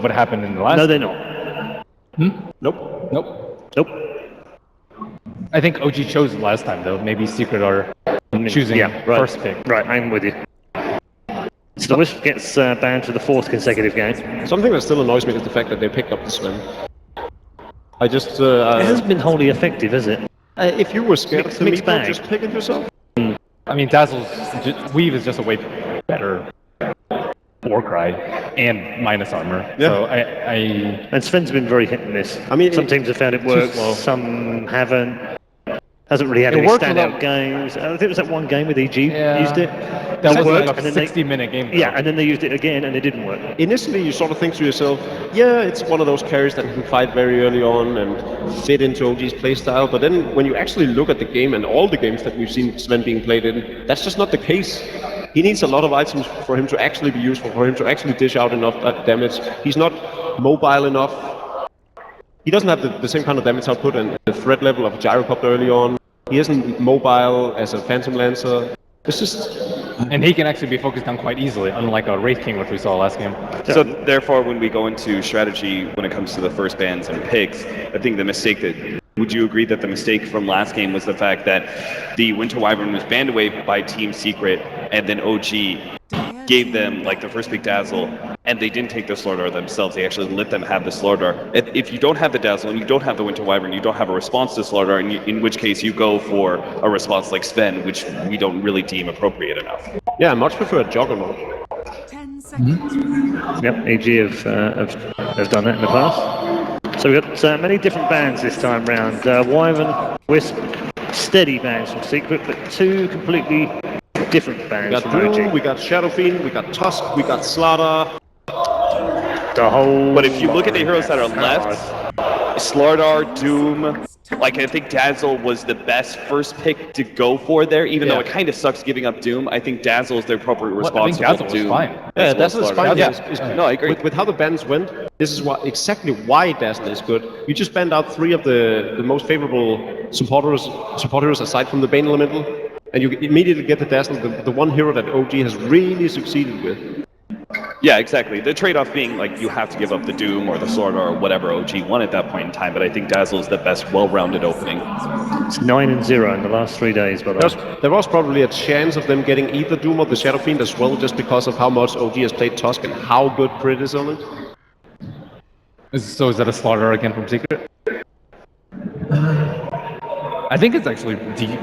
what happened in the last. No, they're not. Nope. Nope. I think OG chose it last time though. Maybe Secret are choosing first pick. Right, I'm with you. So the Wisp gets banned for the 4th consecutive game. Something that still annoys me is the fact that they picked up the Sven. I just... it hasn't been wholly effective, has it? if you were scared of the mixed meatball, bag. just pick it yourself. I mean, Weave is just a way better Warcry and minus armor. Yeah. So And Sven's been very hit and miss. I mean, some teams have found it works, some haven't. Hasn't really had any standout games. I think it was that one game with EG used it. That was worked, like a 60-minute game. Though. Yeah, and then they used it again, and it didn't work. Initially, you sort of think to yourself, yeah, it's one of those carries that can fight very early on and fit into OG's playstyle. But then when you actually look at the game and all the games that we've seen Sven being played in, that's just not the case. He needs a lot of items for him to actually be useful, for him to actually dish out enough damage. He's not mobile enough. He doesn't have the same kind of damage output and the threat level of a Gyrocopter early on. He isn't mobile as a Phantom Lancer. It's just... And he can actually be focused on quite easily, unlike a Wraith King, which we saw last game. So therefore, when we go into strategy, when it comes to the first bans and picks, I think the mistake that... Would you agree that the mistake from last game was the fact that the Winter Wyvern was banned away by Team Secret, and then OG gave them like the first pick Dazzle, and they didn't take the Slaughter themselves. They actually let them have the Slaughter. If you don't have the Dazzle and you don't have the Winter Wyvern, you don't have a response to Slaughter, and in which case you go for a response like Sven, which we don't really deem appropriate enough. Yeah, I much prefer a Juggernaut. 10 seconds. Yep, AG have done that in the past. So we've got many different bans this time round. Wyvern, Wisp, steady bans from Secret, but 2 completely different bans We got from Doom, OG. we got Shadow Fiend, we got Tusk, we got Slaughter. The whole... But if you look at the heroes that are left, Slardar, Doom, like I think Dazzle was the best first pick to go for there, even though it kind of sucks giving up Doom. I think Dazzle is the appropriate response I think to Dazzle was Doom. fine. Yeah, Dazzle is fine. Yeah. No, I agree. With how the bans went, this is exactly why Dazzle is good. You just banned out 3 of the most favorable support heroes aside from the Bane Elemental, and you immediately get the Dazzle, the one hero that OG has really succeeded with. Yeah, exactly. The trade-off being like you have to give up the Doom or the Sword or whatever OG won at that point in time, but I think Dazzle is the best well-rounded opening. It's 9-0 in the last 3 days, by the way. There was probably a chance of them getting either Doom or the Shadow Fiend as well, just because of how much OG has played Tusk and how good Crit is on it. So is that a Slaughter again from Secret? I think it's actually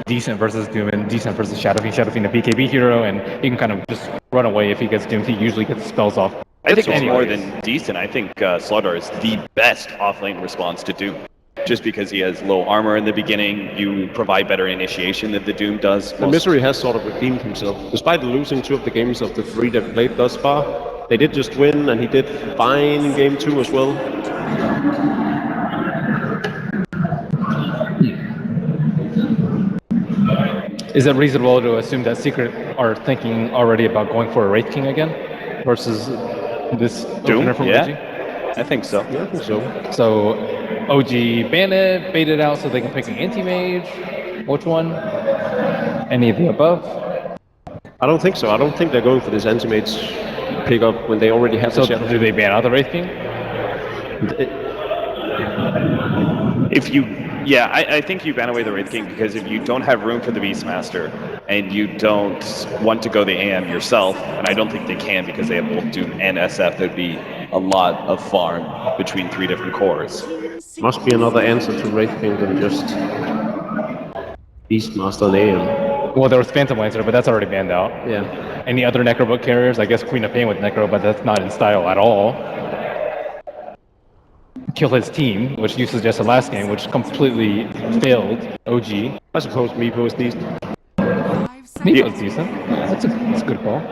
decent versus Doom and decent versus Shadow Fiend. Shadow Fiend, a BKB hero, and he can kind of just run away if he gets doomed. He usually gets spells off. I think it's more than decent. I think Slardar is the best off-lane response to Doom. Just because he has low armor in the beginning, you provide better initiation than the Doom does. The Misery has sort of redeemed himself. Despite losing 2 of the games of the 3 they've played thus far, they did just win, and he did fine in game 2 as well. Is it reasonable to assume that Secret are thinking already about going for a Wraith King again versus this Doom? opener from Yeah, OG? I think so. Yeah, I think so. So OG ban it, bait it out so they can pick an anti-mage. Which one? Any of the above? I don't think so. I don't think they're going for this anti-mage pickup when they already have the So Shadow do they ban out the Wraith King? I think you ban away the Wraith King because if you don't have room for the Beastmaster and you don't want to go the AM yourself, and I don't think they can because they have both Doom and SF, there'd be a lot of farm between 3 different cores. Must be another answer to Wraith King than just Beastmaster and AM. Well, there was Phantom Lancer, but that's already banned out. Yeah. Any other Necrobook carriers? I guess Queen of Pain with Necro, but that's not in style at all. Kill his team, which you suggested last game, which completely failed OG. I suppose Meepo is decent. 5 seconds. Meepo's decent. That's a good call.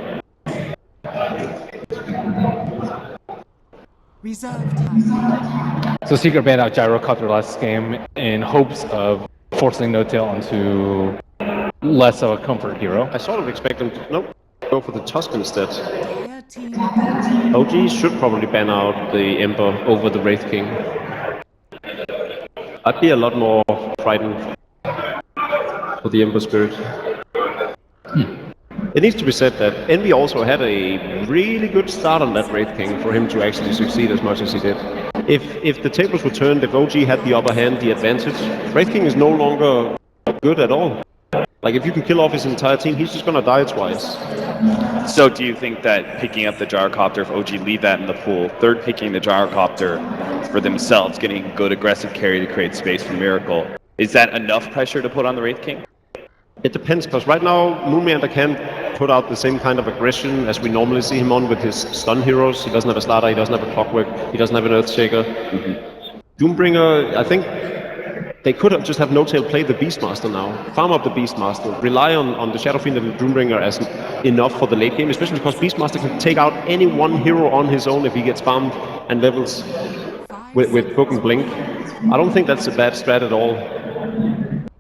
Reserve time. So Secret banned out Gyrocopter last game in hopes of forcing No-Tail onto less of a comfort hero. I sort of expect them to go for the Tusk instead. Entire team. OG should probably ban out the Ember over the Wraith King. I'd be a lot more frightened for the Ember Spirit. It needs to be said that Envy also had a really good start on that Wraith King for him to actually succeed as much as he did. If the tables were turned, if OG had the upper hand, the advantage, Wraith King is no longer good at all. Like, if you can kill off his entire team, he's just gonna die twice. So do you think that picking up the gyrocopter, if OG leave that in the pool, third picking the gyrocopter for themselves, getting good aggressive carry to create space for Miracle, is that enough pressure to put on the Wraith King? It depends, because right now, Moonmeander can't put out the same kind of aggression as we normally see him on with his stun heroes. He doesn't have a Slaughter, he doesn't have a Clockwork, he doesn't have an Earthshaker. Doombringer, I think they could have just have No-Tail play the Beastmaster now. Farm up the Beastmaster. Rely on the Shadow Fiend and the Doombringer as enough for the late game, especially because Beastmaster can take out any one hero on his own if he gets farmed and levels with Book and Blink. I don't think that's a bad strat at all.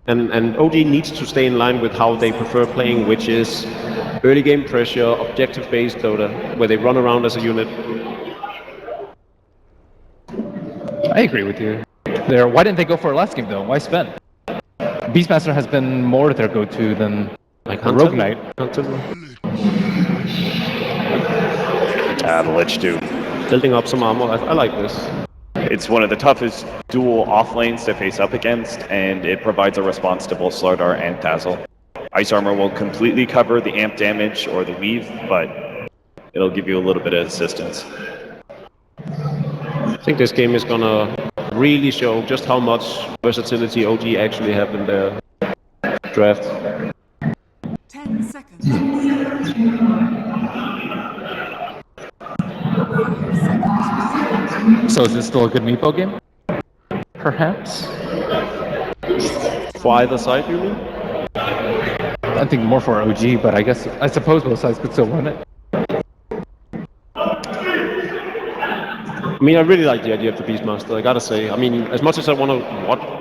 And OG needs to stay in line with how they prefer playing, which is early game pressure, objective-based Dota, where they run around as a unit. I agree with you. There. Why didn't they go for it last game though? Why Sven? Beastmaster has been more their go-to than like the Rogue Knight. The Lich Doom. Building up some armor, I like this. It's one of the toughest dual off lanes to face up against, and it provides a response to both Slardar and Dazzle. Ice Armor will completely cover the amp damage or the weave, but it'll give you a little bit of assistance. I think this game is gonna really show just how much versatility OG actually have in their draft. 10 seconds. 5 seconds. So is this still a good Meepo game? Perhaps? For either side, you mean? I think more for OG, but I suppose both sides could still run it. I mean, I really like the idea of the Beastmaster, I gotta say. I mean, as much as I want to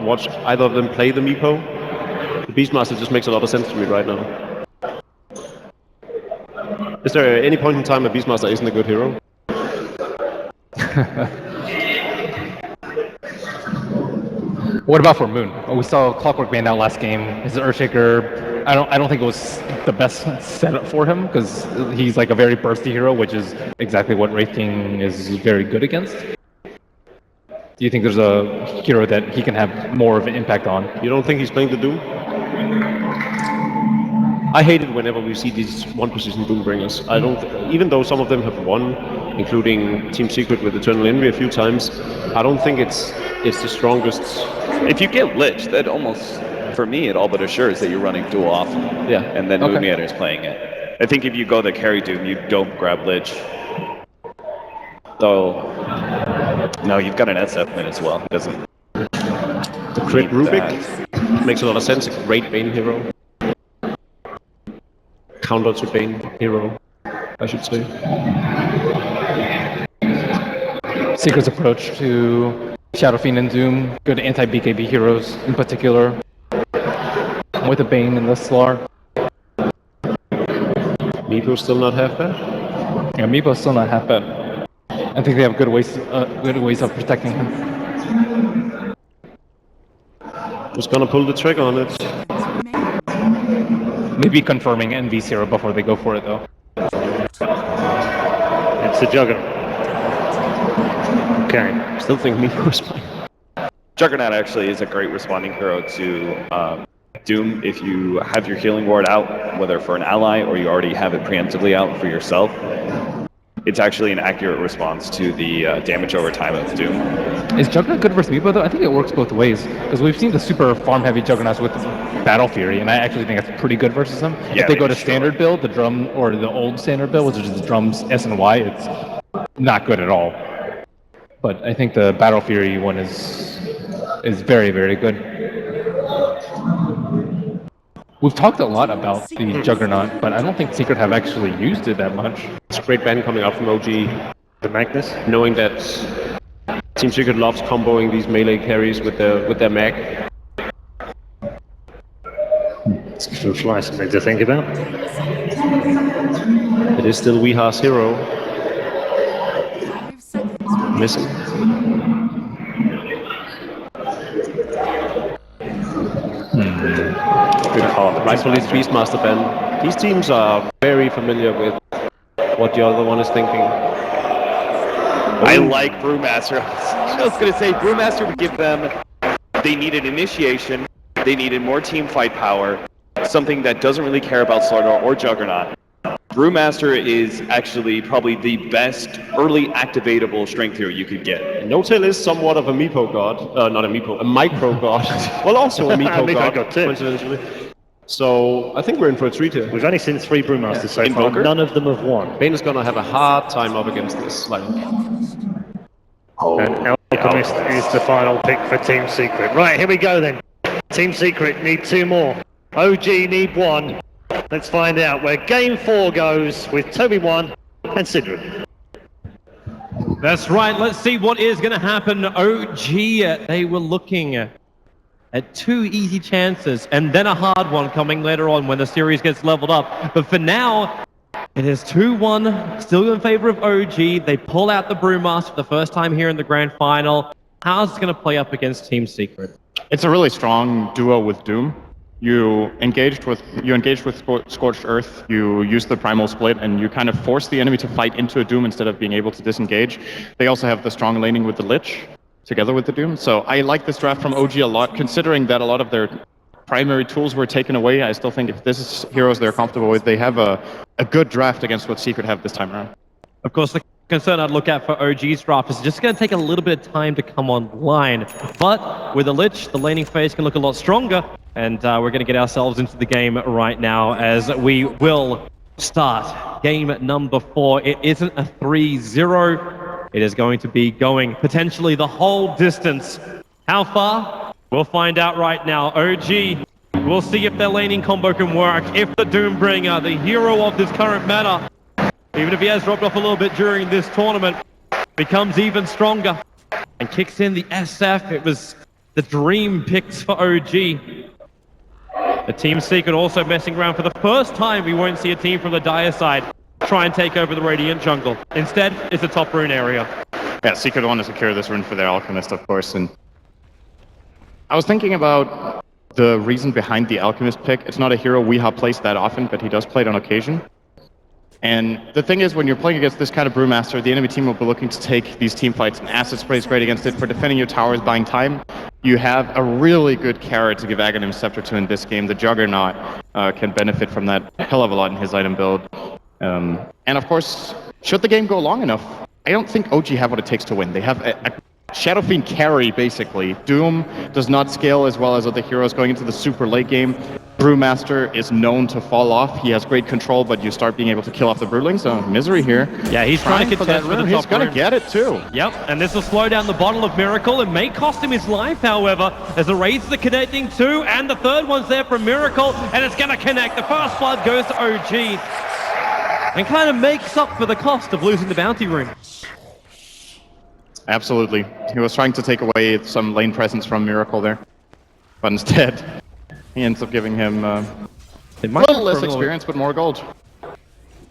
watch either of them play the Meepo, the Beastmaster just makes a lot of sense to me right now. Is there any point in time a Beastmaster isn't a good hero? What about for Moon? Oh, we saw Clockwork banned out last game. His Earthshaker, I don't think it was the best setup for him because he's like a very bursty hero, which is exactly what Wraith King is very good against. Do you think there's a hero that he can have more of an impact on? You don't think he's playing the Doom? I hate it whenever we see these one-position Doombringers. I don't, even though some of them have won, including Team Secret with Eternal Envy a few times, I don't think it's the strongest. If you get Lich, that almost, for me, it all but assures that you're running dual off. Yeah. And then Okay. Moonmeander is playing it. I think if you go the carry Doom, you don't grab Lich. Though, no, you've got an SF win as well. It doesn't. The Crit need Rubik that. makes a lot of sense. A great Bane hero. Counter to Bane hero, I should say. Secret's approach to Shadow Fiend and Doom, good anti-BKB heroes in particular, with a Bane and the Slar. Meepo still not half bad. Yeah, Meepo's still not half bad. I think they have good ways of protecting him. Just gonna pull the trigger on it. Maybe confirming Envy's hero before they go for it though. It's the Juggernaut. Okay. Still think Meepo's fine. Juggernaut actually is a great responding hero to Doom. If you have your healing ward out, whether for an ally or you already have it preemptively out for yourself, it's actually an accurate response to the damage over time of Doom. Is Juggernaut good versus Meepo though? I think it works both ways because we've seen the super farm heavy Juggernauts with Battle Fury, and I actually think that's pretty good versus them. Yeah, If they go to destroy. standard build, the drum or the old standard build, which is the drums S and Y, it's not good at all. But I think the Battle Fury one is very, very good. We've talked a lot about the Juggernaut, but I don't think Secret have actually used it that much. It's a great ban coming out from OG, The Magnus. knowing that Team Secret loves comboing these melee carries with their mag. It's fly something to think about. It is still Weeha's hero 5 seconds. missing. Good call. rightfully Beastmaster ban. These teams are very familiar with what the other one is thinking. I like Brewmaster. I was going to say Brewmaster would give them. They needed initiation. They needed more team fight power. Something that doesn't really care about Slardar or Juggernaut. Brewmaster is actually probably the best early activatable strength hero you could get. No-Tail is somewhat of a meepo god. Not a meepo, a micro god. Well, also a meepo god, too. coincidentally. So I think we're in for a treat here. We've only seen 3 Brewmasters so far. Invoker? None of them have won. Bane is gonna have a hard time up against this. Like, And Alchemist is the final pick for Team Secret. Right, here we go then. Team Secret need 2 more. OG need 1. Let's find out where Game 4 goes with Toby 1 and Sidrid. That's right. Let's see what is going to happen. OG, they were looking at 2 easy chances and then a hard one coming later on when the series gets leveled up. But for now, it is 2-1, still in favor of OG. They pull out the Brewmaster for the first time here in the grand final. How's it going to play up against Team Secret? It's a really strong duo with Doom. You engaged with Scorched Earth, you use the Primal Split, and you kind of force the enemy to fight into a Doom instead of being able to disengage. They also have the strong laning with the Lich, together with the Doom. So I like this draft from OG a lot, considering that a lot of their primary tools were taken away. I still think if this is heroes they're comfortable with, they have a good draft against what Secret have this time around. Of course, the concern I'd look at for OG's draft is just going to take a little bit of time to come online. But with the Lich, the laning phase can look a lot stronger. And we're going to get ourselves into the game right now as we will start game number 4. It isn't a 3-0. It is going to be going potentially the whole distance. How far? We'll find out right now. OG, we'll see if their laning combo can work. If the Doombringer, the hero of this current meta, even if he has dropped off a little bit during this tournament, becomes even stronger and kicks in the SF. It was the dream picks for OG. The Team Secret also messing around for the first time. We won't see a team from the Dire side try and take over the Radiant jungle. Instead, it's a top rune area. Yeah, Secret want to secure this rune for their Alchemist, of course. And I was thinking about the reason behind the Alchemist pick. It's not a hero Weeha plays that often, but he does play it on occasion. And the thing is, when you're playing against this kind of Brewmaster, the enemy team will be looking to take these team fights, and Acid Spray is great against it for defending your towers, buying time. You have a really good carrot to give Aghanim Scepter to in this game. The Juggernaut can benefit from that a hell of a lot in his item build. And of course, should the game go long enough, I don't think OG have what it takes to win. They have a Shadow Fiend carry, basically. Doom does not scale as well as other heroes going into the super late game. Brewmaster is known to fall off. He has great control, but you start being able to kill off the Broodlings. So Misery here. Yeah, he's trying to contest for the top He's going to rune. get it too. Yep, and this will slow down the bottle of Miracle. It may cost him his life, however, as the raids are connecting too, and the third one's there for Miracle, and it's going to connect. The first blood goes to OG, and kind of makes up for the cost of losing the bounty rune. Absolutely. He was trying to take away some lane presence from Miracle there. But instead, he ends up giving him a little less experience, but more gold.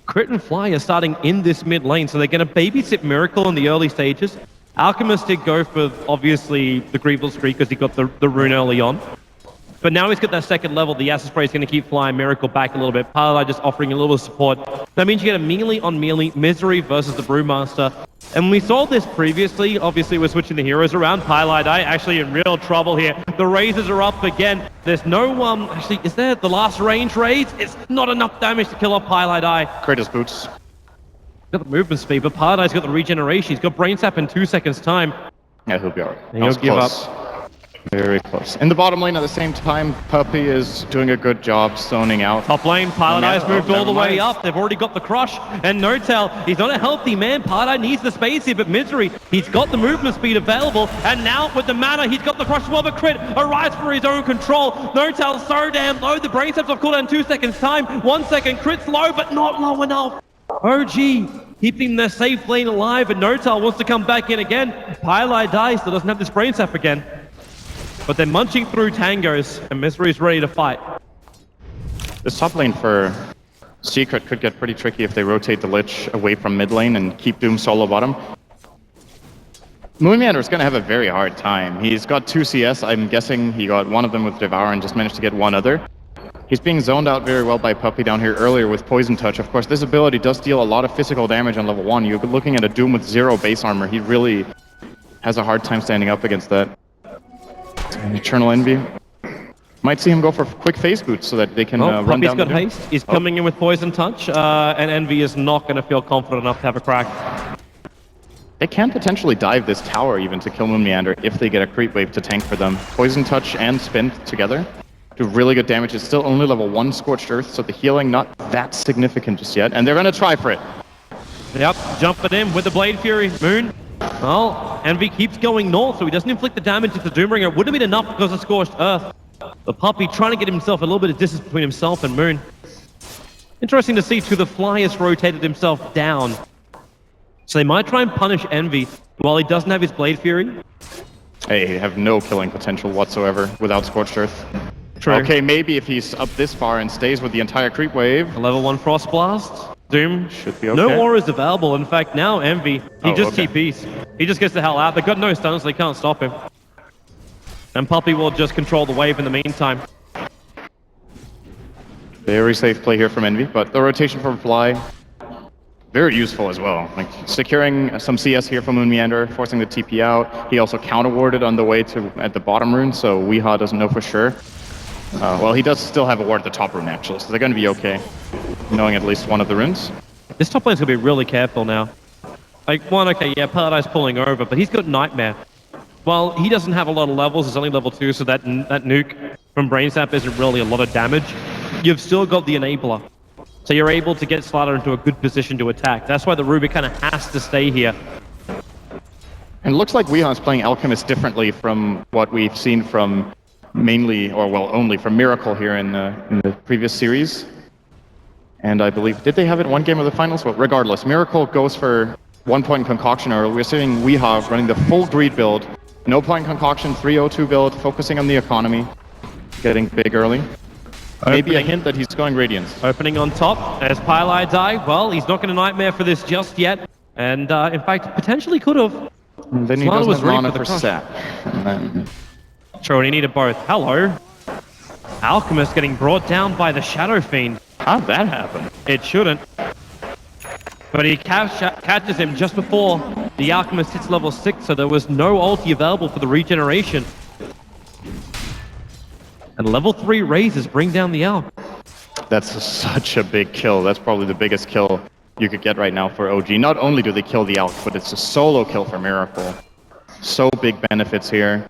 Crit and Fly are starting in this mid lane, so they're going to babysit Miracle in the early stages. Alchemist did go for, obviously, the Greeble Streak because he got the rune early on. But now he's got that second level. The Acid Spray is going to keep flying Miracle back a little bit. Paladin just offering a little bit of support. That means you get a melee on melee, Misery versus the Brewmaster. And we saw this previously. Obviously, we're switching the heroes around. Paladin actually in real trouble here. The razors are up again. There's no actually, is there the last range raise? It's not enough damage to kill off Paladin. Kratos boots. Got the movement speed, but Paladin's got the regeneration. He's got Brain Sap in 2 seconds time. Yeah, he'll be alright. And he'll give up. Very close. In the bottom lane at the same time, Puppy is doing a good job zoning out. Top lane, Paladin's moved all the way mind. up. They've already got the crush. And No-Tail, he's not a healthy man. Paladin needs the space here, but Misery, he's got the movement speed available. And now with the mana, he's got the crush as well. The crit arrives for his own control. No-Tail's so damn low. The brain steps off cooldown in 2 seconds time. 1 second, crit's low, but not low enough. OG keeping their safe lane alive, and No-Tail wants to come back in again. Paladin dies, so doesn't have this brain sap again. But they're munching through tangos, and Misery's ready to fight. This top lane for Secret could get pretty tricky if they rotate the Lich away from mid lane and keep Doom solo bottom. Moonmeander is going to have a very hard time. He's got 2 CS. I'm guessing he got one of them with Devour and just managed to get one other. He's being zoned out very well by Puppey down here earlier with Poison Touch. Of course, this ability does deal a lot of physical damage on level 1. You're looking at a Doom with 0 base armor. He really has a hard time standing up against that. And Eternal Envy. Might see him go for quick phase boots so that they can run Puppey's down the got Doom. haste. He's coming in with Poison Touch, and Envy is not going to feel confident enough to have a crack. They can potentially dive this tower even to kill Moon Meander if they get a creep wave to tank for them. Poison Touch and Spin together do really good damage. It's still only level 1 Scorched Earth, so the healing not that significant just yet. And they're going to try for it. Yep, jumping in with the Blade Fury. Moon. Well, Envy keeps going north, so he doesn't inflict the damage into Doombringer. It would have been enough because of Scorched Earth. The Puppey trying to get himself a little bit of distance between himself and Moon. Interesting to see too, the Fly has rotated himself down. So they might try and punish Envy while he doesn't have his Blade Fury. They have no killing potential whatsoever without Scorched Earth. True. Okay, maybe if he's up this far and stays with the entire creep wave. A level 1 Frost Blast. Doom. Should be okay. No auras available. In fact, now Envy, he just okay. TPs. He just gets the hell out. They've got no stuns, so they can't stop him. And Puppey will just control the wave in the meantime. Very safe play here from Envy, but the rotation from Fly, very useful as well. Like securing some CS here from Moon Meander, forcing the TP out. He also counter-warded on the way to at the bottom rune, so Weehaw doesn't know for sure. Well, he does still have a ward at the top rune actually, so they're going to be okay, knowing at least one of the runes. This top lane's going to be really careful now. Like, one, okay, yeah, Paradise pulling over, but he's got Nightmare. Well, he doesn't have a lot of levels, it's only level 2, so that nuke from Brain Sap isn't really a lot of damage. You've still got the Enabler. So you're able to get Slider into a good position to attack. That's why the Rubik kind of has to stay here. And it looks like Weehaw's playing Alchemist differently from what we've seen from mainly, or well, only from Miracle here in the previous series. And I believe, did they have it one game of the finals? Well, regardless, Miracle goes for 1-point concoction early. We're seeing Weehaw running the full greed build. No point concoction, 302 build, focusing on the economy. Getting big early. Maybe a hint that he's going Radiance. Opening on top as Pylai die. Well, he's not going to Nightmare for this just yet. And in fact, potentially could have. And then he Slider doesn't was have ready mana for the for crush. Sap. And then True, and he needed both. Hello. Alchemist getting brought down by the Shadow Fiend. how'd that happen? It shouldn't. But he catches him just before the Alchemist hits level 6, so there was no ulti available for the regeneration. And level 3 raises bring down the Alch. That's such a big kill. That's probably the biggest kill you could get right now for OG. Not only do they kill the Alch, but it's a solo kill for Miracle. So big benefits here.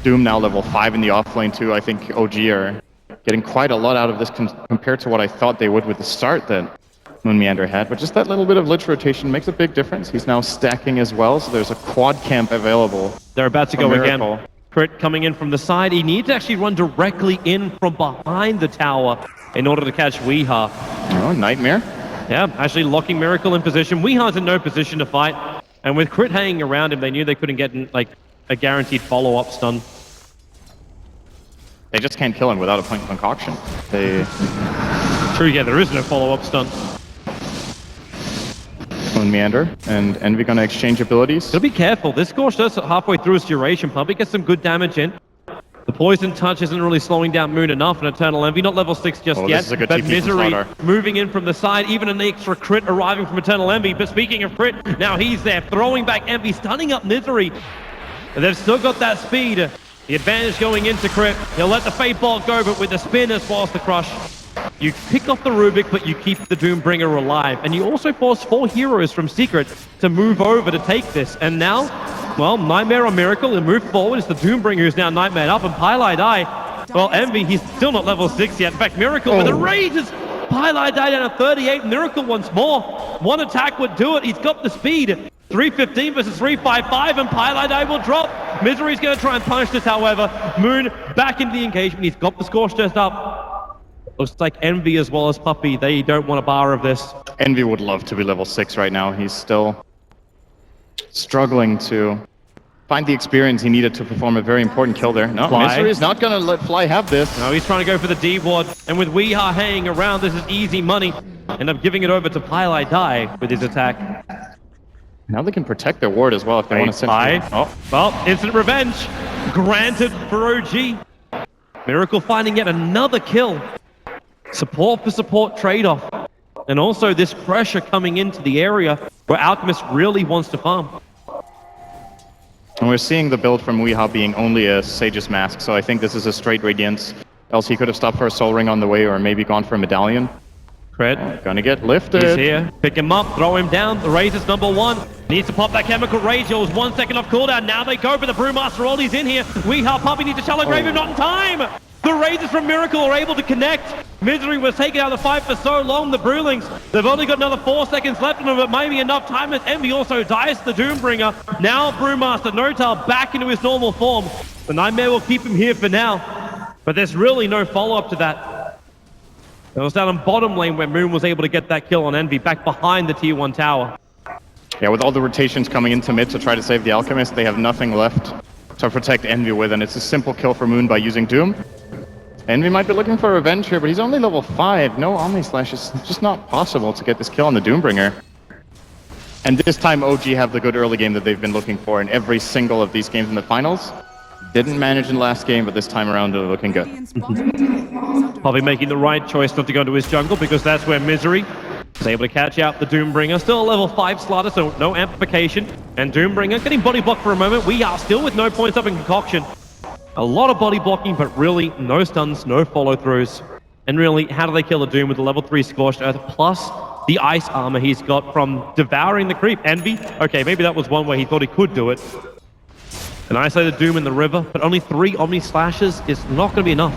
Doom now level 5 in the offlane too. I think OG are getting quite a lot out of this compared to what I thought they would with the start that Moon Meander had. But just that little bit of Lich rotation makes a big difference. He's now stacking as well, so there's a quad camp available. They're about to go Miracle. again. Crit coming in from the side. He needs to actually run directly in from behind the tower in order to catch Weehaw. Oh, Nightmare. Yeah, actually locking Miracle in position. Weehaw's in no position to fight. And with Crit hanging around him, they knew they couldn't get like a guaranteed follow-up stun. They just can't kill him without a point concoction. They True, yeah, there is no follow-up stun. Moon Meander and Envy gonna exchange abilities. Gotta be careful. This Scorched Earth's halfway through its duration. Puppey gets some good damage in. The Poison Touch isn't really slowing down Moon enough, and Eternal Envy, not level 6 just Oh, yet. this is a good But TP from Misery Slaughter. moving in from the side, even an extra crit arriving from Eternal Envy. But speaking of crit, now he's there, throwing back Envy, stunning up Misery. And they've still got that speed. The advantage going into crit. He'll let the Fate Bolt go, but with the spin as well as the crush. You pick off the Rubik, but you keep the Doombringer alive. And you also force 4 heroes from Secret to move over to take this. And now, well, Nightmare on Miracle and move forward. It's the Doombringer who's now Nightmare up, and Pylai die. Well, Envy, he's still not level 6 yet. In fact, Miracle with a rage as Pylai died down at 38. Miracle once more. One attack would do it. He's got the speed. 315 versus 355, and Pylai die will drop. Misery's going to try and punish this, however. Moon back into the engagement. He's got the Scorched Earth up. Looks like Envy as well as Puppey, they don't want a bar of this. Envy would love to be level 6 right now. He's still struggling to find the experience he needed to perform a very important kill there. No, Fly. Misery is not going to let Fly have this. No, he's trying to go for the D ward, and with Weehaw hanging around, this is easy money. End up giving it over to Pylai die with his attack. Now they can protect their ward as well if they want to send Pie. Oh, Well, instant revenge granted for OG. Miracle finding yet another kill. Support for support trade-off. And also this pressure coming into the area where Alchemist really wants to farm. And we're seeing the build from Weehaw being only a Sage's Mask, so I think this is a straight Radiance. Else he could have stopped for a Soul Ring on the way, or maybe gone for a Medallion. Cred. Gonna get lifted. He's here. Pick him up, throw him down. The Razor's #1. Needs to pop that Chemical Rage. It was 1 second off cooldown. Now they go for the Brewmaster. Ollie's in here. Weehaw Puppy needs to shallow grave him, not in time. The Razors from Miracle are able to connect. Misery was taken out of the fight for so long. The Brewlings, they've only got another 4 seconds left in them, but maybe enough time as Envy also dies to the Doombringer. Now Brewmaster Notal back into his normal form. The Nightmare will keep him here for now, but there's really no follow-up to that. It was down on bottom lane where Moon was able to get that kill on Envy, back behind the tier 1 tower. Yeah, with all the rotations coming into mid to try to save the Alchemist, they have nothing left to protect Envy with, and it's a simple kill for Moon by using Doom. Envy might be looking for revenge here, but he's only level 5. No Omni Slash is just not possible to get this kill on the Doombringer. And this time OG have the good early game that they've been looking for in every single of these games in the finals. Didn't manage in the last game, but this time around they're looking good. Probably making the right choice not to go to his jungle, because that's where Misery is able to catch out the Doombringer. Still a level 5 Slaughter, so no amplification. And Doombringer getting body blocked for a moment. We are still with no points up in Concoction. A lot of body blocking, but really no stuns, no follow-throughs. And really, how do they kill the Doom with the level 3 Scorched Earth, plus the ice armor he's got from devouring the creep? Envy? Okay, maybe that was one way he thought he could do it. And isolated Doom in the river, but only 3 Omni Slashes is not going to be enough.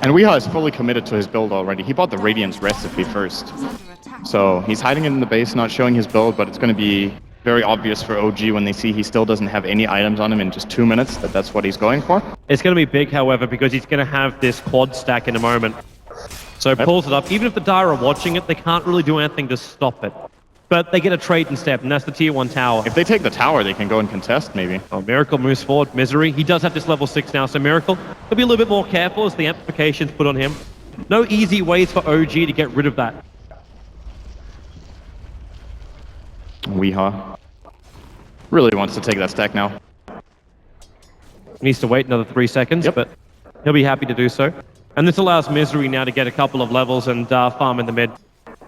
And Weehaw is fully committed to his build already. He bought the Radiance recipe first. So he's hiding it in the base, not showing his build, but it's going to be very obvious for OG when they see he still doesn't have any items on him in just 2 minutes that that's what he's going for. It's going to be big, however, because he's going to have this quad stack in a moment. So pulls it up. Even if the Dire are watching it, they can't really do anything to stop it. But they get a trade in step, and that's the tier 1 tower. If they take the tower, they can go and contest, maybe. Oh, Miracle moves forward. Misery, he does have this level 6 now, so Miracle will be a little bit more careful as the amplification's put on him. No easy ways for OG to get rid of that. Weehaw really wants to take that stack now. Needs to wait another 3 seconds, but he'll be happy to do so. And this allows Misery now to get a couple of levels and farm in the mid.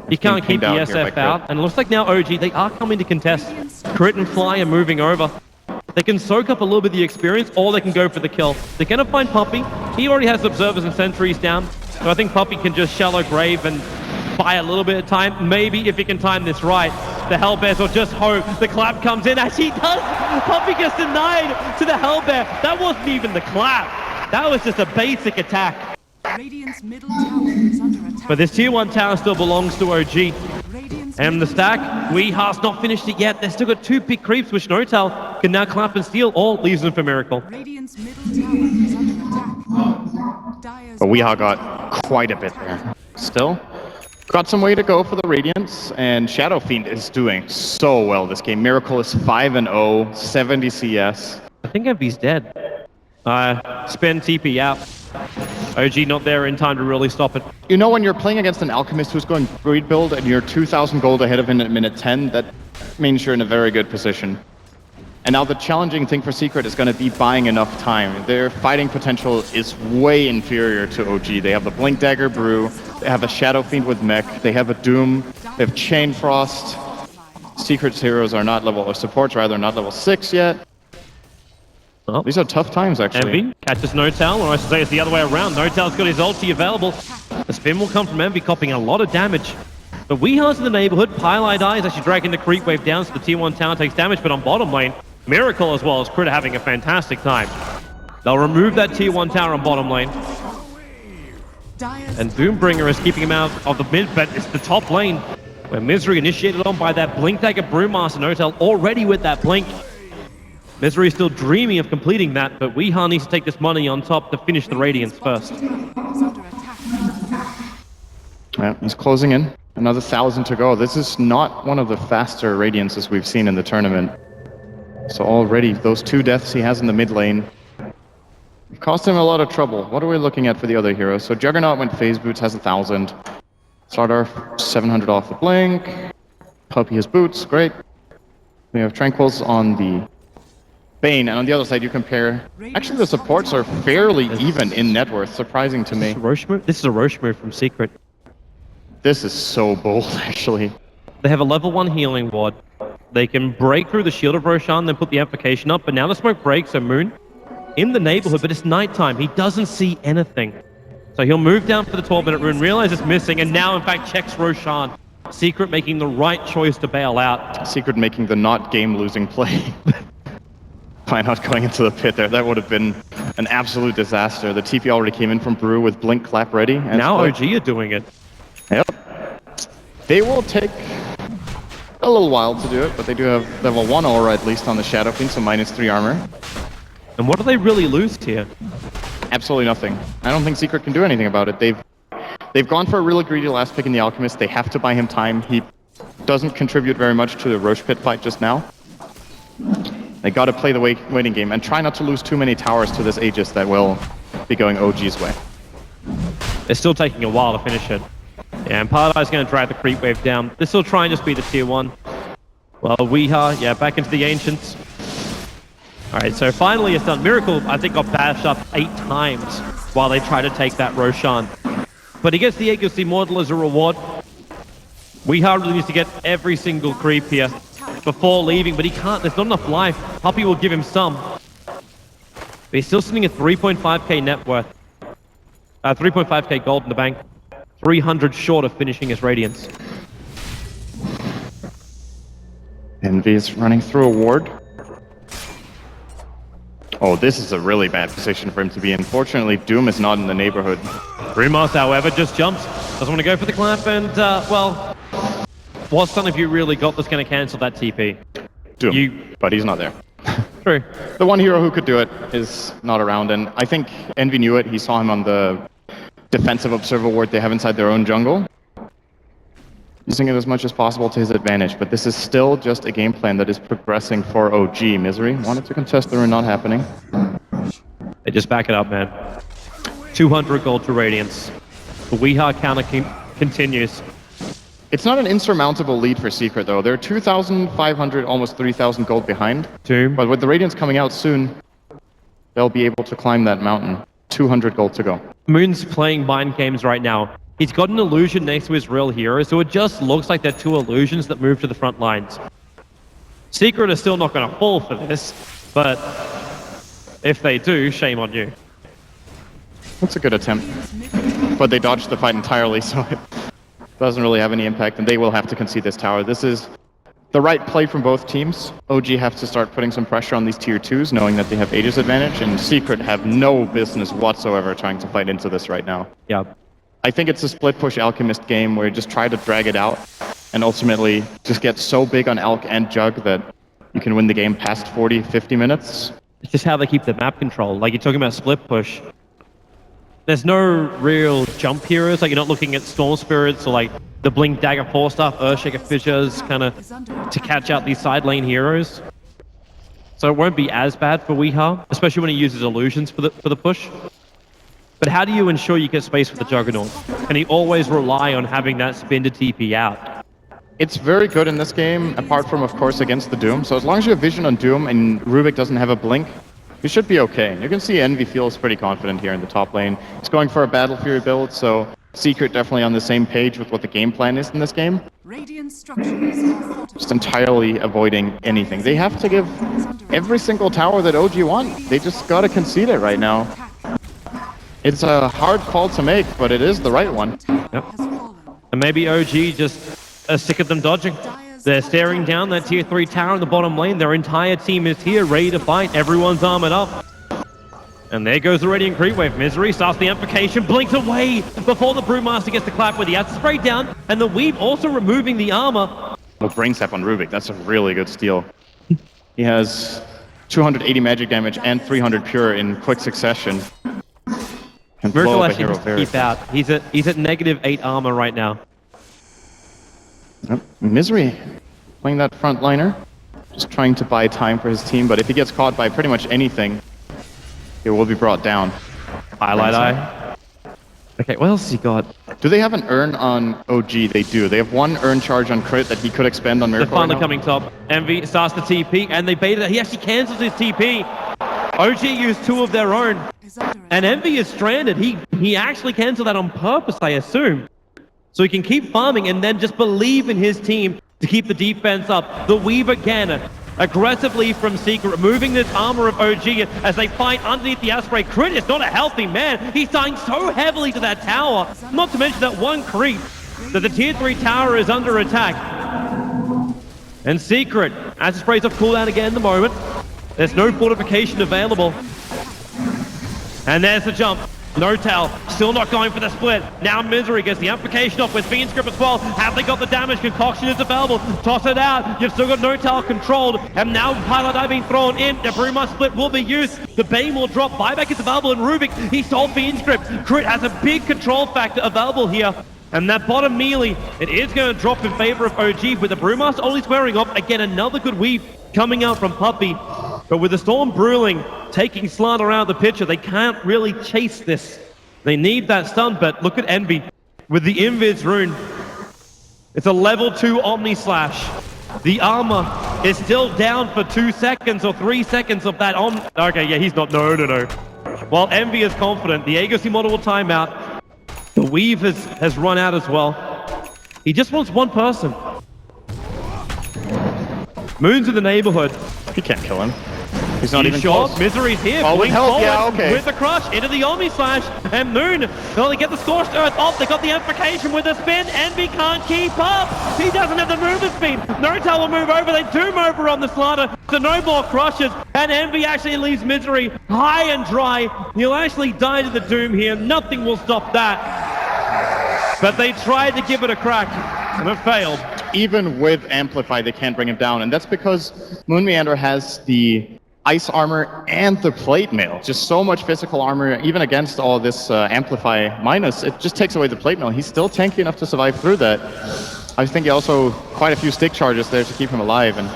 He can't keep the SF out, and it looks like now OG, they are coming to contest. Crit and Fly are moving over. They can soak up a little bit of the experience, or they can go for the kill. They're going to find Puppy. He already has Observers and Sentries down, so I think Puppy can just shallow grave and buy a little bit of time. Maybe if he can time this right, the Hellbears will just hope the clap comes in, as he does. Puppy gets denied to the Hellbear. That wasn't even the clap. That was just a basic attack. Radiant's middle tower is under attack. But this tier 1 tower still belongs to OG. Radiant's And the stack, Weeha's not finished it yet. They've still got 2 pick creeps, which Notal can now clap and steal, or leaves them for Miracle. Radiant's middle tower is under attack. Dire's But Weehaw got quite a bit there. Still, got some way to go for the Radiance, and Shadow Fiend is doing so well this game. Miracle is 5-0, 70 CS. I think Envy's dead. Spend TP out. OG not there in time to really stop it. You know, when you're playing against an Alchemist who's going Breed build and you're 2,000 gold ahead of him at minute 10, that means you're in a very good position. And now the challenging thing for Secret is going to be buying enough time. Their fighting potential is way inferior to OG. They have the Blink Dagger Brew, they have a Shadow Fiend with Mech, they have a Doom, they have Chain Frost. Secret's heroes are not level, or supports rather, not level 6 yet. Oh. These are tough times, actually. Envy catches Notal, or I should say it's the other way around. Notal's got his ulti available. The spin will come from Envy, copying a lot of damage. But Weeha's in the neighborhood. Pile-Eye dies, actually dragging the creep wave down, so the tier 1 tower takes damage, but on bottom lane, Miracle as well as Crit having a fantastic time. They'll remove that tier 1 tower on bottom lane. Dire's And Doombringer is keeping him out of the mid, but it's the top lane, where Misery initiated on by that Blink Dagger Brewmaster. Notal already with that Blink. Misery is still dreaming of completing that, but Weeha needs to take this money on top to finish the Radiance first. is under attack. Yeah, he's closing in. Another 1,000 to go. This is not one of the faster Radiances we've seen in the tournament. So already, those 2 deaths he has in the mid lane cost him a lot of trouble. What are we looking at for the other heroes? So Juggernaut went Phase Boots, has 1,000. Sardar, 700 off the Blink. Puppy has Boots, great. We have Tranquils on the Bane, and on the other side you compare... Actually, the supports are fairly even in net worth, surprising to me. This is a Roche move from Secret. This is so bold, actually. They have a level 1 healing ward. They can break through the shield of Roshan, then put the amplification up, but now the smoke breaks, so Moon in the neighborhood, but it's nighttime. He doesn't see anything. So he'll move down for the 12-minute rune, realize it's missing, and now in fact checks Roshan. Secret making the right choice to bail out. Secret making the not game-losing play. By not going into the pit there. That would have been an absolute disaster. The TP already came in from Brew with Blink Clap ready. And now OG are doing it. Yep. They will take a little while to do it, but they do have level 1 aura at least on the Shadow Queen, so -3 armor. And what do they really lose here? Absolutely nothing. I don't think Secret can do anything about it. They've gone for a really greedy last pick in the Alchemist. They have to buy him time. He doesn't contribute very much to the Roche pit fight just now. They gotta play the waiting game and try not to lose too many towers to this Aegis that will be going OG's way. It's still taking a while to finish it. Yeah, and Paradise going to drag the creep wave down. This will try and just be the tier 1. Well, Weeha, yeah, back into the Ancients. Alright, so finally it's done. Miracle, I think, got bashed up 8 times while they try to take that Roshan. But he gets the Aegis Immortal as a reward. Weeha really needs to get every single creep here before leaving, but he can't. There's not enough life. Puppy will give him some. But he's still sitting at 3.5k net worth. 3.5k gold in the bank. 300 short of finishing his Radiance. Envy is running through a ward. Oh, this is a really bad position for him to be in. Fortunately, Doom is not in the neighborhood. Brewmaster, however, just jumps. Doesn't want to go for the clap, and, well... What's none of you really got that's going to cancel that TP? Doom, but he's not there. True. The one hero who could do it is not around, and I think Envy knew it. He saw him on the defensive observer ward they have inside their own jungle. Using it as much as possible to his advantage, but this is still just a game plan that is progressing for OG. Misery wanted to contest the rune, not happening. They just back it up, man. 200 gold to Radiance. The Weeha counter continues. It's not an insurmountable lead for Secret, though. They're 2,500, almost 3,000 gold behind. But with the Radiance coming out soon, they'll be able to climb that mountain. 200 gold to go. Moon's playing mind games right now. He's got an illusion next to his real hero, so it just looks like they're 2 illusions that move to the front lines. Secret is still not going to fall for this, but if they do, shame on you. That's a good attempt. But they dodged the fight entirely, so it doesn't really have any impact, and they will have to concede this tower. This is the right play from both teams. OG have to start putting some pressure on these tier 2s, knowing that they have Aegis advantage, and Secret have no business whatsoever trying to fight into this right now. Yeah. I think it's a split push Alchemist game where you just try to drag it out and ultimately just get so big on Alch and Jug that you can win the game past 40, 50 minutes. It's just how they keep the map control. Like, you're talking about split push. There's no real jump heroes. Like, you're not looking at Storm Spirits or like the Blink Dagger 4 stuff, Earthshaker Fissures, kind of to catch out these side lane heroes. So it won't be as bad for Weeha, especially when he uses illusions for the push. But how do you ensure you get space with the Juggernaut? Can he always rely on having that spin to TP out? It's very good in this game, apart from, of course, against the Doom. So as long as you have vision on Doom and Rubik doesn't have a blink, you should be okay. You can see Envy feels pretty confident here in the top lane. He's going for a Battle Fury build, so Secret definitely on the same page with what the game plan is in this game. Just entirely avoiding anything. They have to give every single tower that OG want. They just gotta concede it right now. It's a hard call to make, but it is the right one. Yep. And maybe OG just are sick of them dodging. They're staring down that tier 3 tower in the bottom lane. Their entire team is here, ready to fight. Everyone's armored up. And there goes the Radiant Creep Wave. Misery starts the amplification, blinks away before the Brewmaster gets the clap with the acid spray down. And the Weave also removing the armor. Well, Brain Sap on Rubik, that's a really good steal. He has 280 magic damage and 300 pure in quick succession. Miracle actually needs to keep out. He's at -8 armor right now. Yep. Misery playing that front liner, just trying to buy time for his team, but if he gets caught by pretty much anything, he will be brought down. Highlight eye. Okay, what else has he got? Do they have an earn on OG? They do. They have one earn charge on crit that he could expend on They're Miracle. finally right now. coming top. Envy starts the TP, and they baited it. He actually cancels his TP. OG used 2 of their own, Is under attack. and Envy is stranded. He actually canceled that on purpose, I assume. So he can keep farming and then just believe in his team to keep the defense up. The Weave again, aggressively from Secret, removing this armor of OG as they fight underneath the Osprey. Crit is not a healthy man. He's dying so heavily to that tower. Not to mention that one creep, that the tier 3 tower is under attack. And Secret, as it sprays off cooldown again in the moment, there's no fortification available. And there's the jump. Notel still not going for the split. Now Misery gets the amplification off with Fiend's Grip as well. Have they got the damage? Concoction is available. Toss it out. You've still got Notel controlled. And now Pilot Eye being thrown in. The Bruma split will be used. The Bane will drop. Buyback is available in Rubik. He sold Fiend's Grip. Crit has a big control factor available here. And that bottom melee, it is going to drop in favor of OG with the Brewmaster only squaring off. Again, another good weave coming out from Puppey. But with the Storm Brewing taking Slanter out of the picture, they can't really chase this. They need that stun, but look at Envy with the Invis rune. It's a level 2 Omni Slash. The armor is still down for 2 seconds or 3 seconds of that Okay, yeah, he's not. No. While Envy is confident, the Agassi model will time out. The Weave has run out as well. He just wants one person. Moon's in the neighborhood. He can't kill him. He's not even shot. close. Misery's here. Oh, with Blink help, forward yeah, okay. with the crush into the Omni Slash. And Moon, well, they get the Scorched Earth off. They got the amplification with the spin. Envy can't keep up. He doesn't have the movement speed. Notel will move over. They doom over on the Slanter. So no more crushes. And Envy actually leaves Misery high and dry. He'll actually die to the doom here. Nothing will stop that. But they tried to give it a crack, and it failed. Even with Amplify, they can't bring him down. And that's because Moon Meander has the ice armor and the plate mail. Just so much physical armor, even against all this Amplify minus, it just takes away the plate mail. He's still tanky enough to survive through that. I think he also quite a few stick charges there to keep him alive. And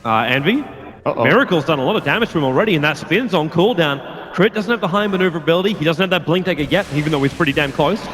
Envy? Miracle's done a lot of damage to him already, and that spin's on cooldown. Crit doesn't have the high maneuverability. He doesn't have that blink dagger yet, even though he's pretty damn close.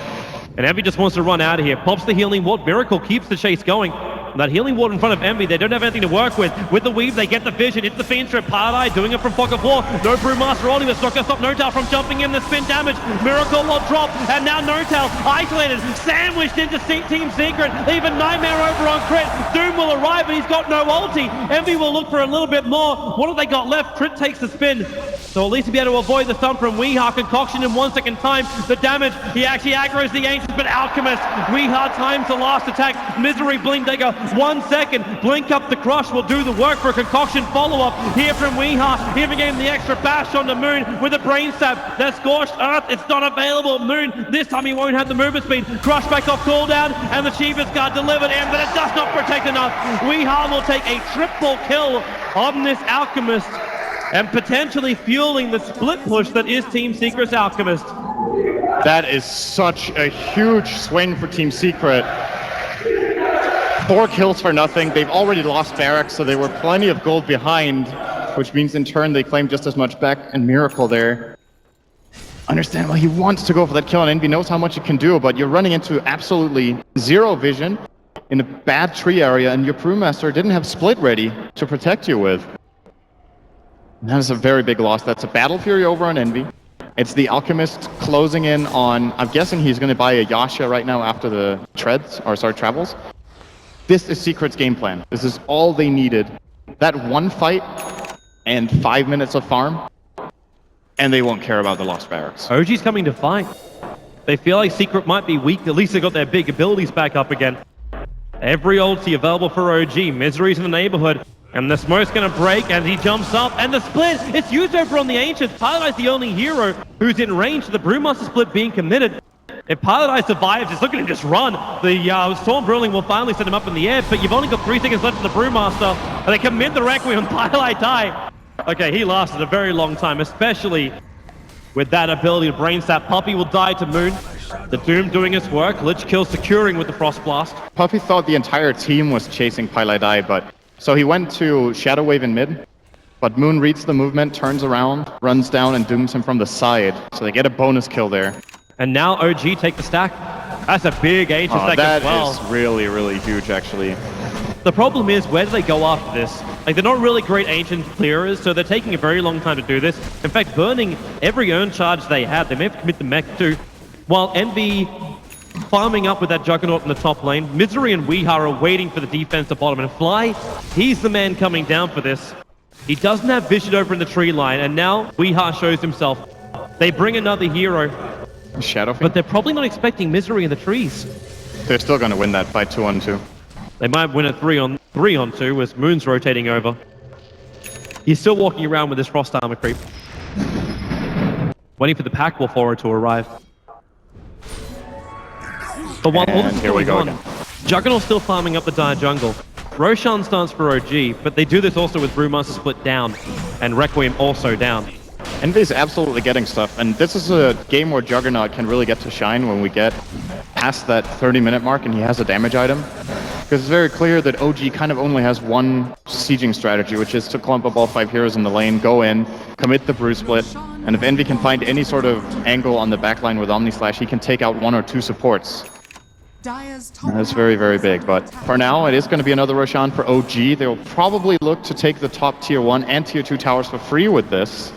And Envy just wants to run out of here. Pops the healing ward. Miracle keeps the chase going. That healing ward in front of Envy, they don't have anything to work with. With the weave, they get the vision. It's the Fiend Strip. Paradise doing it from Fog of War. No Brewmaster only, but it's not going to stop Notel from jumping in the spin damage. Miracle will drop, and now Notel isolated, sandwiched into Team Secret. Even Nightmare over on Crit. Doom will arrive, but he's got no ulti. Envy will look for a little bit more. What have they got left? Crit takes the spin. So at least he'll be able to avoid the stun from Weehaw. Concoction in 1 second time. The damage, he actually aggroes the Ancients, but Alchemist. Weehaw times the last attack. Misery Blink Dagger, 1 second. Blink up the crush will do the work for a Concoction follow-up here from Weehaw. Even gave him the extra bash on the Moon with a brain stab. That Scorched Earth, it's not available. Moon, this time he won't have the movement speed. Crush back off cooldown, and the Shiva's Guard delivered in, but it does not protect enough. Weehaw will take a triple kill on this Alchemist, and potentially fueling the split push that is Team Secret's Alchemist. that is such a huge swing for Team Secret. 4 kills for nothing. They've already lost Barracks, so they were plenty of gold behind, which means in turn they claim just as much back, and Miracle there. Understand why he wants to go for that kill, and Envy knows how much he can do, but you're running into absolutely zero vision in a bad tree area, and your Brewmaster didn't have Split ready to protect you with. That is a very big loss. That's a Battle Fury over on Envy. It's the Alchemist closing in on... I'm guessing he's going to buy a Yasha right now after the travels. This is Secret's game plan. This is all they needed. That one fight and 5 minutes of farm, and they won't care about the lost Barracks. OG's coming to fight. They feel like Secret might be weak. At least they got their big abilities back up again. Every ulti available for OG. Misery's in the neighborhood. And the smoke's going to break, and he jumps up, and the split, it's used over on the Ancients. Paradise the only hero who's in range to the Brewmaster split being committed. If Paradise survives, just look at him just run. The Storm Brawling will finally set him up in the air, but you've only got 3 seconds left for the Brewmaster, and they commit the Requiem and Paradise die. Okay, he lasted a very long time, especially with that ability to brain stab. Puppey will die to Moon. The Doom doing its work. Lich kills securing with the Frost Blast. Puppey thought the entire team was chasing Paladai, but... So he went to Shadow Wave in mid, but Moon reads the movement, turns around, runs down, and dooms him from the side. So they get a bonus kill there. And now OG take the stack. That's a big ancient stack as well. That is really, really huge, actually. The problem is, where do they go after this? Like, they're not really great ancient clearers, so they're taking a very long time to do this. In fact, burning every urn charge they had. They may have to commit the mech too. While Envy farming up with that Juggernaut in the top lane, Misery and Weeha are waiting for the defense to bottom. And Fly, he's the man coming down for this. He doesn't have vision over in the tree line, and now Weeha shows himself. They bring another hero, Shadow but they're probably not expecting Misery in the trees. They're still going to win that fight 2-on-2. They might win a 3-on-2 as Moon's rotating over. He's still walking around with his Frost Armor creep. Waiting for the pack war forward to arrive. But while all this is going on, Juggernaut's still farming up the Dire Jungle. Roshan stands for OG, but they do this also with Brewmaster split down, and Requiem also down. Envy's absolutely getting stuff, and this is a game where Juggernaut can really get to shine when we get past that 30-minute mark and he has a damage item. Because it's very clear that OG kind of only has one sieging strategy, which is to clump up all 5 heroes in the lane, go in, commit the brew split, and if Envy can find any sort of angle on the backline with Omni Slash, he can take out 1 or 2 supports. That's very, very big, but for now it is going to be another Roshan for OG. They'll probably look to take the top tier 1 and tier 2 towers for free with this.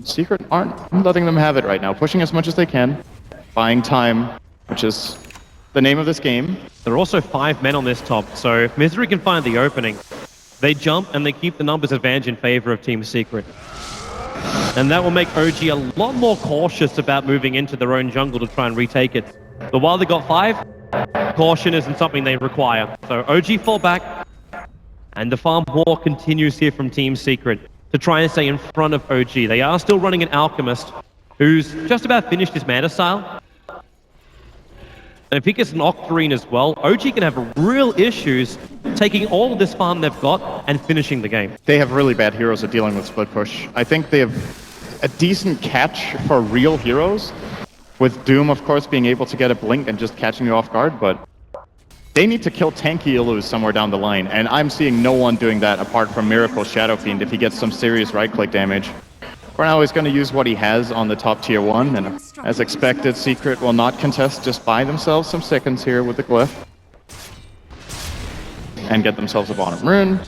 Secret aren't letting them have it right now, pushing as much as they can, buying time, which is the name of this game. There are also 5 men on this top, so if Misery can find the opening, they jump and they keep the numbers advantage in favor of Team Secret. And that will make OG a lot more cautious about moving into their own jungle to try and retake it. But while they got 5, caution isn't something they require. So OG fall back, and the farm war continues here from Team Secret to try and stay in front of OG. They are still running an Alchemist who's just about finished his Mana Style. And if he gets an Octarine as well, OG can have real issues taking all of this farm they've got and finishing the game. They have really bad heroes at dealing with split push. I think they have a decent catch for real heroes, with Doom, of course, being able to get a blink and just catching you off guard, but they need to kill tanky Illus somewhere down the line, and I'm seeing no one doing that apart from Miracle Shadow Fiend if he gets some serious right-click damage. For now, he's going to use what he has on the top tier 1, and as expected, Secret will not contest, just buy themselves some seconds here with the Glyph. And get themselves a bottom rune,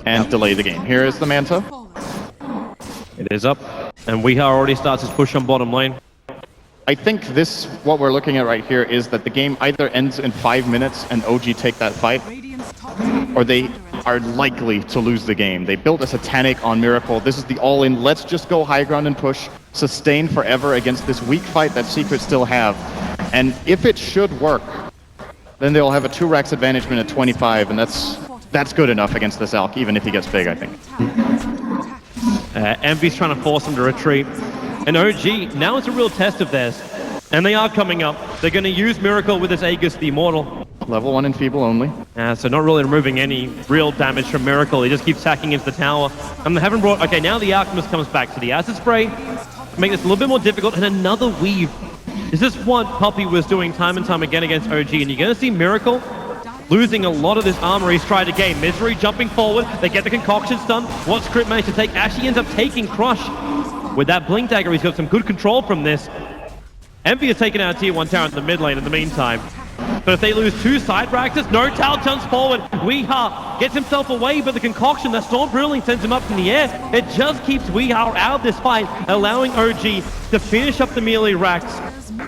and delay the game. Here is the Manta. It is up, and Weeha already starts his push on bottom lane. I think what we're looking at right here is that the game either ends in 5 minutes and OG take that fight, or they are likely to lose the game. They built a Satanic on Miracle. This is the all-in, let's just go high ground and push, sustain forever against this weak fight that Secret still have. And if it should work, then they'll have a 2 racks advantage minute 25, and that's good enough against this Alk, even if he gets big, I think. Envy's trying to force him to retreat. And OG, now it's a real test of theirs. And they are coming up. They're going to use Miracle with his Aegis the Immortal. Level 1 Enfeeble only. So not really removing any real damage from Miracle. He just keeps hacking into the tower. And they haven't brought... Okay, now the Alchemist comes back to the Acid Spray. Make this a little bit more difficult. And another Weave. This is what Puppy was doing time and time again against OG. And you're going to see Miracle losing a lot of this armor he's tried to gain. Misery jumping forward. They get the Concoction stun. What's Crit managed to take? Actually ends up taking Crush. With that Blink Dagger, he's got some good control from this. Envy has taken out tier 1 tower in the mid lane in the meantime. But if they lose 2 side racks, no Tal jumps forward. Weeha gets himself away, but the Concoction, that Storm Brilliant sends him up in the air. It just keeps Weeha out of this fight, allowing OG to finish up the melee racks.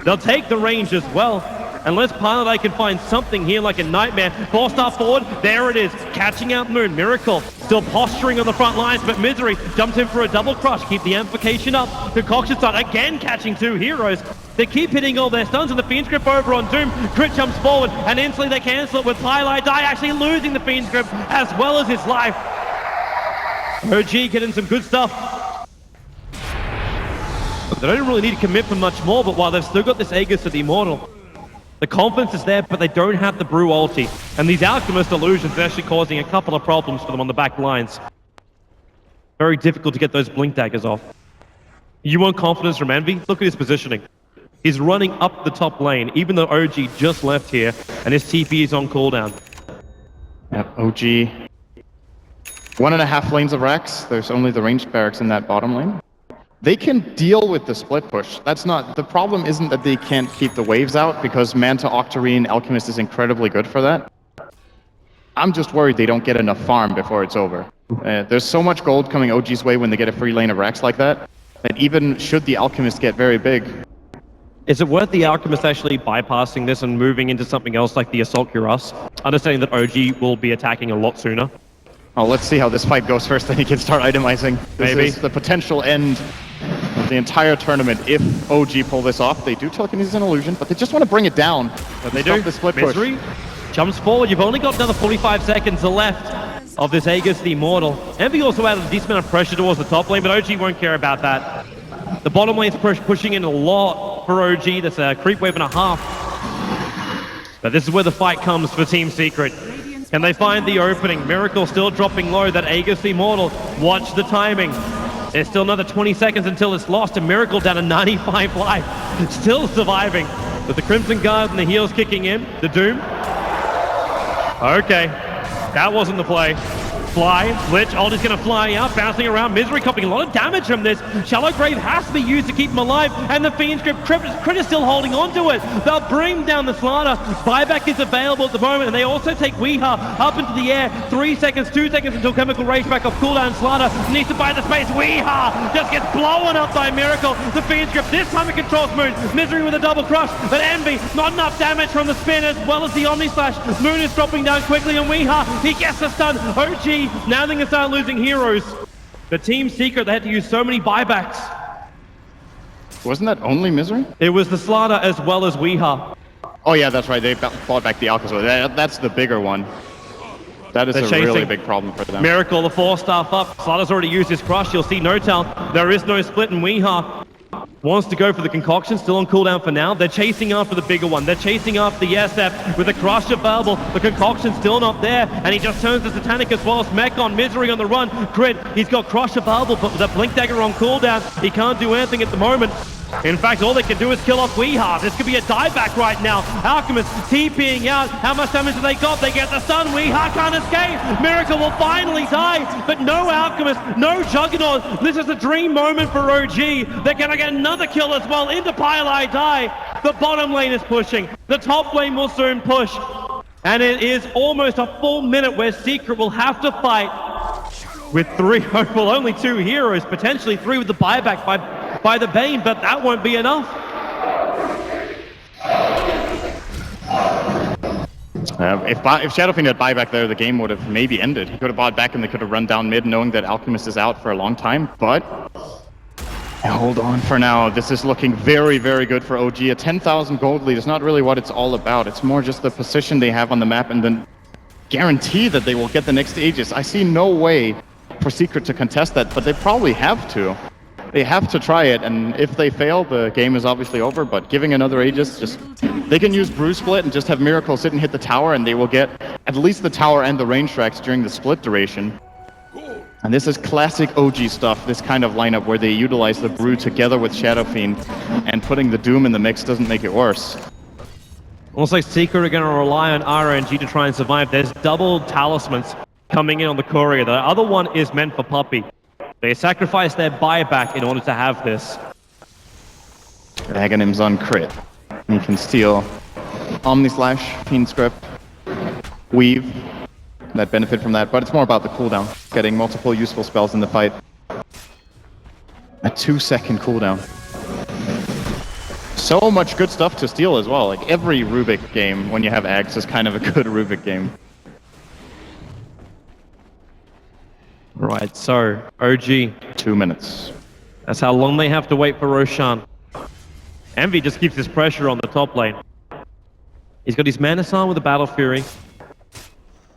They'll take the range as well. Unless Pilot can find something here like a Nightmare. 4-star forward, there it is. Catching out Moon. Miracle still posturing on the front lines, but Misery jumps in for a double crush. Keep the amplification up. Concoction stun again catching 2 heroes. They keep hitting all their stuns, and the Fiend's Grip over on Doom. Crit jumps forward, and instantly they cancel it with Highlight Die actually losing the Fiend's Grip as well as his life. OG getting some good stuff. They don't really need to commit for much more, but while they've still got this Aegis to the Immortal, the confidence is there, but they don't have the Brew ulti. And these Alchemist illusions are actually causing a couple of problems for them on the back lines. Very difficult to get those Blink Daggers off. You want confidence from Envy? Look at his positioning. He's running up the top lane, even though OG just left here, and his TP is on cooldown. Yep, OG. 1.5 lanes of racks. There's only the ranged barracks in that bottom lane. they can deal with the split push. That's not the problem. Isn't that they can't keep the waves out, because Manta, Octarine, Alchemist is incredibly good for that. I'm just worried they don't get enough farm before it's over. There's so much gold coming OG's way when they get a free lane of Rax like that, that even should the Alchemist get very big. Is it worth the Alchemist actually bypassing this and moving into something else like the Assault Cuirass? Understanding that OG will be attacking a lot sooner. Oh, let's see how this fight goes first, then he can start itemizing. This Maybe. is the potential end of the entire tournament if OG pull this off. They do telekinesis and illusion, but they just want to bring it down. But they Stop do. the split push. Misery jumps forward. You've only got another 45 seconds left of this Aegis the Immortal. Envy also added a decent amount of pressure towards the top lane, but OG won't care about that. The bottom lane's pushing in a lot for OG. That's a creep wave and a half. But this is where the fight comes for Team Secret. Can they find the opening? Miracle still dropping low. That Aegis the Immortal. Watch the timing. There's still another 20 seconds until it's lost. And Miracle down to 95 life. Still surviving. With the Crimson Guard and the heals kicking in. The Doom. Okay. That wasn't the play. Fly, Lich, Ult is going to fly out, bouncing around. Misery copying a lot of damage from this. Shallow Grave has to be used to keep him alive, and the Fiend's Grip, Crit is still holding on to it. They'll bring down the Slaughter. Buyback is available at the moment, and they also take Weeha up into the air. 3 seconds, 2 seconds until Chemical Rage back off cooldown. Slaughter needs to buy the space. Weeha just gets blown up by Miracle. The Fiend's Grip, this time it controls Moon. Misery with a double crush, but Envy, not enough damage from the spin as well as the Omni Slash. Moon is dropping down quickly, and Weeha, he gets the stun. OG, now they can start losing heroes. The Team Secret, they had to use so many buybacks. Wasn't that only Misery? It was the Slaughter as well as Weeha. Oh yeah, that's right. They fought back the Alchemist. That's the bigger one. That is They're a really chasing. big problem for them. Miracle, the 4-star up. Slaughter's already used his crush. You'll see No-Tell. There is no split, and Weeha wants to go for the concoction, still on cooldown for now. They're chasing after the bigger one. They're chasing after the SF with the crush available. The concoction's still not there, and he just turns to Satanic as well as Mech on Misery on the run. Crit, he's got crush available, but with a Blink Dagger on cooldown, he can't do anything at the moment. In fact, all they can do is kill off Weeha. This could be a dieback right now. Alchemist TPing out. How much damage have they got? They get the stun. Weeha can't escape. Miracle will finally die, but no Alchemist, no Juggernaut. This is a dream moment for OG. They're going to get another kill as well into Pile I Die. The bottom lane is pushing. The top lane will soon push. And it is almost a full minute where Secret will have to fight with only 2 heroes, potentially 3 with the buyback by the Bane, but that won't be enough. If Shadowfiend had buyback there, the game would have maybe ended. He could have bought back and they could have run down mid knowing that Alchemist is out for a long time, but hold on for now. This is looking very, very good for OG. A 10,000 gold lead is not really what it's all about. It's more just the position they have on the map and then guarantee that they will get the next Aegis. I see no way for Secret to contest that, but they probably have to. They have to try it, and if they fail, the game is obviously over, but giving another Aegis, they can use Brew Split and just have Miracle sit and hit the tower, and they will get at least the tower and the range tracks during the split duration. And this is classic OG stuff, this kind of lineup where they utilize the Brew together with Shadowfiend, and putting the Doom in the mix doesn't make it worse. Almost like Secret are going to rely on RNG to try and survive. There's double talismans coming in on the courier. The other one is meant for Puppey. They sacrifice their buyback in order to have this. Aghanim's on crit. He can steal Omni Slash, Fiend's Grip, Weave, that benefit from that, but it's more about the cooldown, getting multiple useful spells in the fight. A 2-second cooldown. So much good stuff to steal as well. Like every Rubik game, when you have Ags, is kind of a good Rubik game. Right, so OG. 2 minutes. That's how long they have to wait for Roshan. Envy just keeps his pressure on the top lane. He's got his Manasar with the Battle Fury.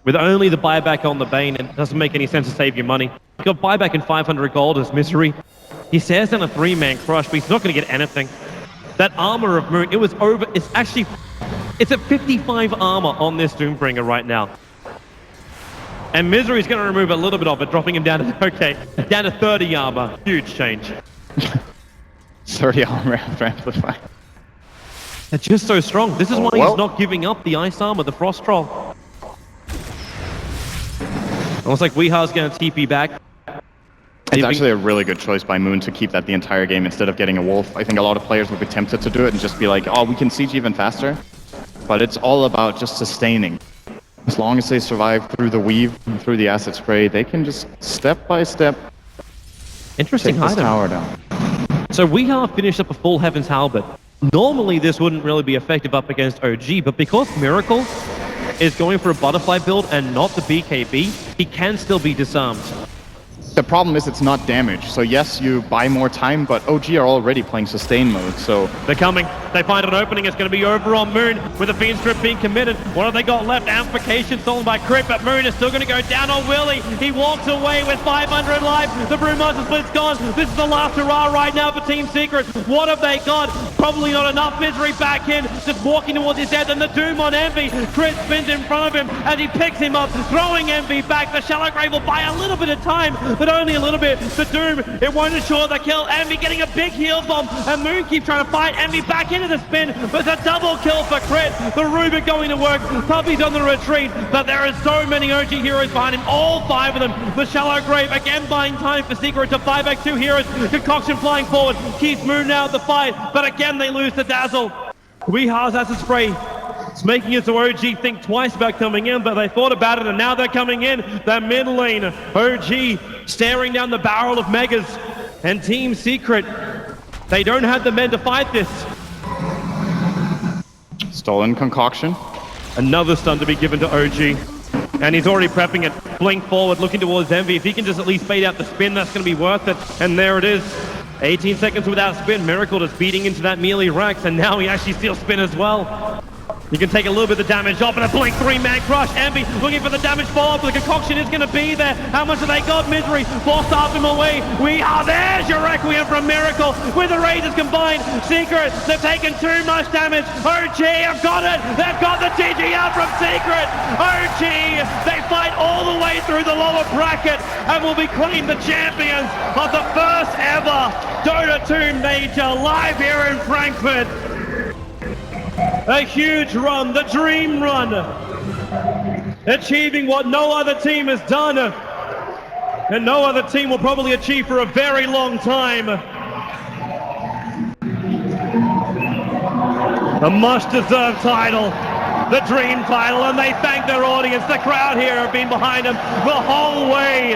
With only the buyback on the Bane, it doesn't make any sense to save your money. He's got buyback in 500 gold as Misery. He stares down a 3-man crush, but he's not going to get anything. That armor of Moon, it's at 55 armor on this Doombringer right now. And Misery's going to remove a little bit of it, dropping him down to, down to 30 armor. Huge change. 30 armor after Amplify. They're just so strong. This is why he's not giving up the Ice Armor, the Frost Troll. Almost like Weeha's going to TP back. It's actually a really good choice by Moon to keep that the entire game instead of getting a Wolf. I think a lot of players would be tempted to do it and just be like, oh, we can siege even faster. But it's all about just sustaining. As long as they survive through the weave and through the acid spray, they can just step by step Interesting take this item. tower down. So we have finished up a full Heaven's Halberd. Normally this wouldn't really be effective up against OG, but because Miracle is going for a butterfly build and not the BKB, he can still be disarmed. The problem is it's not damage. So yes, you buy more time, but OG are already playing sustain mode, so... They're coming. They find an opening. It's going to be over on Moon with the Fiend Strip being committed. What have they got left? Amplification stolen by Crit, but Moon is still going to go down on Willie. He walks away with 500 life. The Brewmaster Split's gone. This is the last hurrah right now for Team Secret. What have they got? Probably not enough. Misery back in, just walking towards his head. And the Doom on Envy. Crit spins in front of him and he picks him up, throwing Envy back. The Shallow Grave will buy a little bit of time, but only a little bit. The Doom, it won't ensure the kill. Envy getting a big heal bomb, and Moon keeps trying to fight Envy back into the spin, but it's a double kill for Crit. The Rubik going to work. Puppy's on the retreat, but there is so many OG heroes behind him, all 5 of them. The Shallow Grave again buying time for Secret to 5x2 heroes. Concoction flying forward, keeps Moon now at the fight, but again they lose to Dazzle. Weeha's Acid Spray. It's making it so OG think twice about coming in, but they thought about it and now they're coming in. The mid lane, OG staring down the barrel of Megas, and Team Secret, they don't have the men to fight this. Stolen Concoction. Another stun to be given to OG, and he's already prepping it. Blink forward, looking towards Envy. If he can just at least fade out the spin, that's going to be worth it. And there it is. 18 seconds without spin. Miracle just beating into that melee Rex, and now he actually steals spin as well. You can take a little bit of the damage off, and a Blink 3-man crush. Envy looking for the damage follow-up, but the Concoction is going to be there. How much have they got? Misery forced off him away. We are there's your Requiem from Miracle with the Razors combined. Secret, they've taken too much damage. OG have got it. They've got the GG out from Secret. OG, they fight all the way through the lower bracket and will be claimed the champions of the first ever Dota 2 Major live here in Frankfurt. A huge run, the dream run, achieving what no other team has done, and no other team will probably achieve for a very long time. A much-deserved title, the dream title, and they thank their audience. The crowd here have been behind them the whole way.